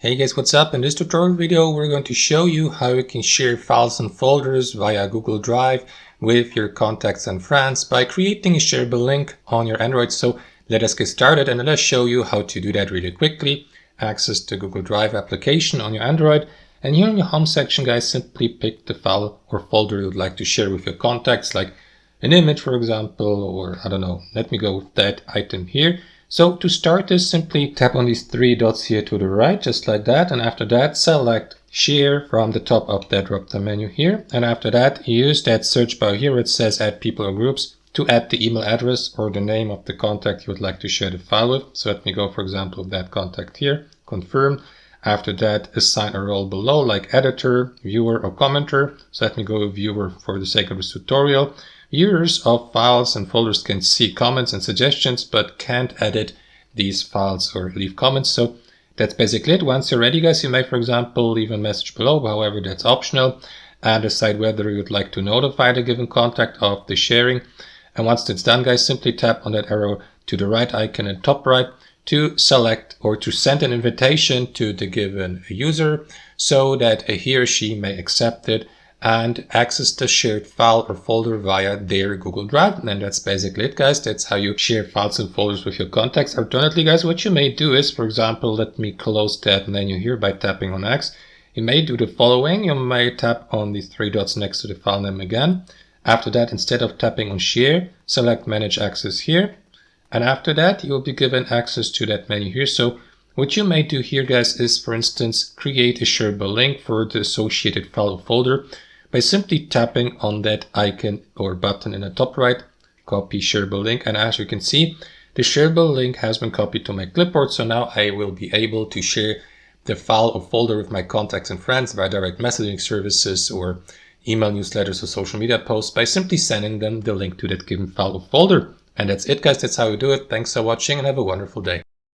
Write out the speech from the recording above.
Hey guys, what's up? In this tutorial video, we're going to show you how you can share files and folders via Google Drive with your contacts and friends by creating a shareable link on your Android. So let us get started and let's show you how to do that really quickly. Access the Google Drive application on your Android. And here in your home section, guys, simply pick the file or folder you would like to share with your contacts, like an image, for example, or I don't know, let me go with that item here. So to start this, simply tap on these three dots here to the right, just like that. And after that, select share from the top of that drop-down menu here. And after that, use that search bar here where it says add people or groups to add the email address or the name of the contact you would like to share the file with. So let me go, for example, with that contact here, confirm. After that, assign a role below like editor, viewer, or commenter. So let me go with viewer for the sake of this tutorial. Viewers of files and folders can see comments and suggestions, but can't edit these files or leave comments. So that's basically it. Once you're ready, guys, you may, for example, leave a message below. However, that's optional. And decide whether you'd like to notify the given contact of the sharing. And once that's done, guys, simply tap on that arrow to the right icon in top right to select or to send an invitation to the given user so that he or she may accept it and access the shared file or folder via their Google Drive. And that's basically it, guys. That's how you share files and folders with your contacts. Alternatively, guys, what you may do is, for example, let me close that menu here by tapping on X. You may do the following. You may tap on these three dots next to the file name again. After that, instead of tapping on share, select manage access here. And after that, you'll be given access to that menu here. So what you may do here, guys, is, for instance, create a shareable link for the associated file or folder by simply tapping on that icon or button in the top right, copy shareable link. And as you can see, the shareable link has been copied to my clipboard. So now I will be able to share the file or folder with my contacts and friends via direct messaging services or email newsletters or social media posts by simply sending them the link to that given file or folder. And that's it, guys. That's how you do it. Thanks for watching and have a wonderful day.